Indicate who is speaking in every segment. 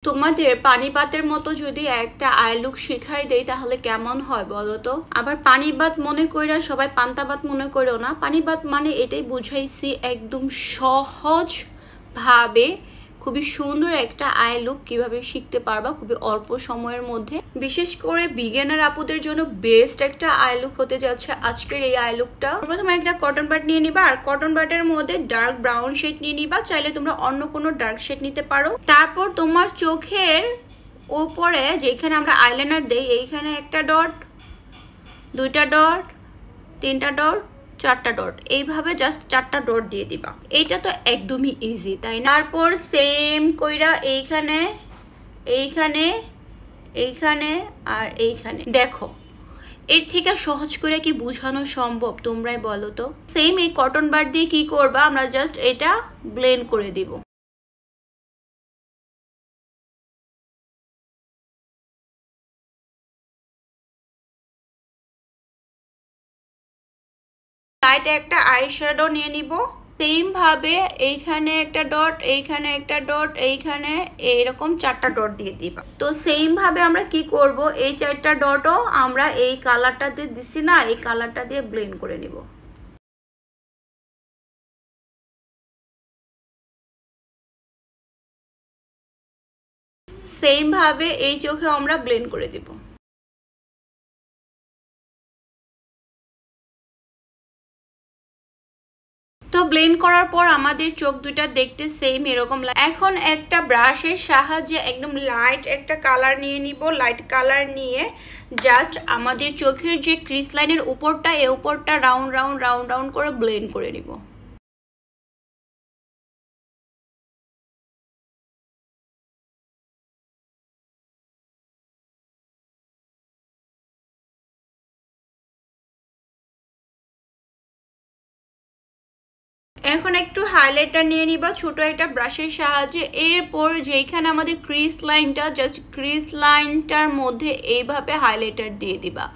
Speaker 1: তোমাদের পানিপাতের মতো যদি একটা আই লুক শিখাই দেই তাহলে কেমন হয় বলো তো। আবার পানিপাত মনে কইরা সবাই পান্তাবাত মনে করো না। পানিপাত মানে এটাই বুঝাইছি একদম সহজ ভাবে খুবই সুন্দর একটা আই লুক কিভাবে শিখতে পারবা খুবই অল্প সময়ের মধ্যে। বিশেষ করে বিগিনার আপুদের জন্য বেস্ট একটা আই লুক হতে যাচ্ছে আজকের এই আই লুকটা। প্রথমে একটা কটন বাড নিয়ে নিবা, আর কটন বাডের মধ্যে ডার্ক ব্রাউন শেড নিয়ে নিবা। চাইলে তোমরা অন্য কোনো ডার্ক শেড নিতে পারো। তারপর তোমার চোখের উপরে যেখানে আমরা আইলাইনার দেই এইখানে একটা ডট, দুইটা ডট, তিনটা ডট, চারটা ডট, এইভাবে জাস্ট চারটা ডট দিয়ে দিবা। এইটা তো একদমই ইজি, তাই না? তারপর সেম কইরা এইখানে এইখানে এইখানে আর এইখানে। দেখো এর থেকে সহজ করে কি বোঝানো সম্ভব তোমরাই বলো তো। সেম এই কটন বাড দিয়ে কি করবা, আমরা জাস্ট এটা ব্লেন্ড করে দিব। লাইট একটা আই শ্যাডো নিয়ে নিব। সেম ভাবে এইখানে একটা ডট, এইখানে একটা ডট, এইখানে এইরকম চারটা ডট দিয়ে দিবা। তো সেম ভাবে আমরা কি করব, এই চারটা ডটও আমরা এই কালারটা দিয়ে দিছি না, এই কালারটা দিয়ে ব্লেন্ড করে নিব। সেম ভাবে এই চোখে আমরা ব্লেন্ড করে দিব। তো ব্লেন্ড করার পর আমাদের চোখ দুইটা দেখতে সেম এরকম। এখন একটা ব্রাশের সাহায্যে একদম লাইট একটা কালার নিয়ে নিব। লাইট কালার নিয়ে জাস্ট আমাদের চোখের যে ক্রিস লাইনের উপরটা, এই উপরটা রাউন্ড রাউন্ড রাউন্ড রাউন্ড করে ব্লেন্ড করে নিব। এখন একটু হাইলাইটার নিয়ে নিবা ছোট একটা ব্রাশের সাহায্যে। এরপর যেখানে আমাদের ক্রিস লাইনটা, জাস্ট ক্রিস লাইনটার মধ্যে এইভাবে হাইলাইটার দিয়ে দিবা।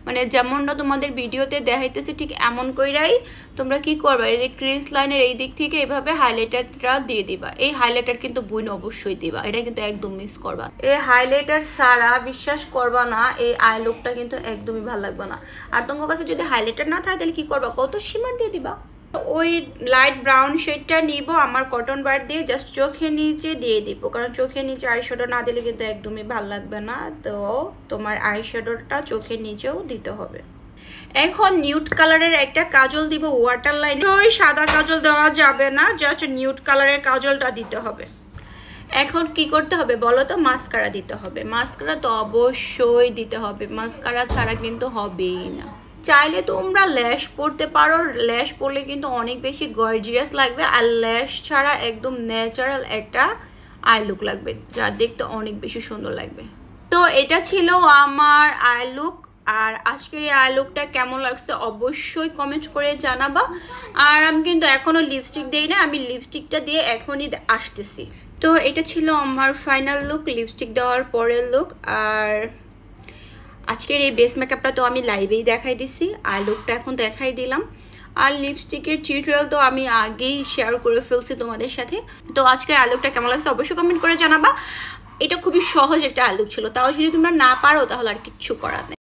Speaker 1: মানে যেমনটা তোমাদের ভিডিওতে দেখাইতেছে ঠিক এমন কইরাই তোমরা কি করবা, এই ক্রিস লাইনের এই দিক থেকে এইভাবে হাইলাইটারটা দিয়ে দিবা। এই হাইলাইটার কিন্তু বুইন অবশ্যই দিবা, এটা কিন্তু একদম মিস করবা। এই হাইলাইটার ছাড়া বিশ্বাস করবা না এই আই লুকটা কিন্তু একদমই ভালো লাগবে না। আর তোমার কাছে যদি হাইলাইটার না থাকে তাহলে কি করবা, কত শিমার দিয়ে দিবা। ওই লাইট ব্রাউন শেডটা নিব, আমার কটন বাড দিয়ে জাস্ট চোখের নিচে দিয়ে দিব, কারণ চোখের নিচে আই শ্যাডো না দিলে কিন্তু একদমই ভালো লাগবে না। তো তোমার আই শ্যাডোটা চোখের নিচেও দিতে হবে। এখন নিউড কালারের একটা কাজল দিব ওয়াটার লাইনে। ওই সাদা কাজল দেওয়া যাবে না, জাস্ট নিউড কালারের কাজলটা দিতে হবে। এখন কি করতে হবে বলো তো, মাস্কারা দিতে হবে। মাস্কারা তো অবশ্যই দিতে হবে, মাস্কারা ছাড়া কিন্তু হবেই না। চাইলে তোমরা ল্যাশ পরতে পারো, ল্যাশ পরলে কিন্তু অনেক বেশি গর্জিয়াস লাগবে, আর ল্যাশ ছাড়া একদম ন্যাচারাল একটা আই লুক লাগবে, যা দেখতে অনেক বেশি সুন্দর লাগবে। তো এটা ছিল আমার আই লুক। আর আজকের এই আই লুকটা কেমন লাগছে অবশ্যই কমেন্ট করে জানাবা। আর আমি কিন্তু এখনও লিপস্টিক দিই না, আমি লিপস্টিকটা দিয়ে এখনই আসতেছি। তো এটা ছিল আমার ফাইনাল লুক, লিপস্টিক দেওয়ার পরের লুক। আর আজকের এই বেস মেকআপটা তো আমি লাইভেই দেখাই দিছি, আর লুকটা এখন দেখাই দিলাম। আর লিপস্টিকের টিউটোরিয়াল তো আমি আগেই শেয়ার করে ফেলছি তোমাদের সাথে। তো আজকের আই লুকটা কেমন লাগছে অবশ্যই কমেন্ট করে জানাবা। এটা খুবই সহজ একটা আই লুক ছিল, তাও যদি তোমরা না পারো তাহলে আর কিচ্ছু করার নেই।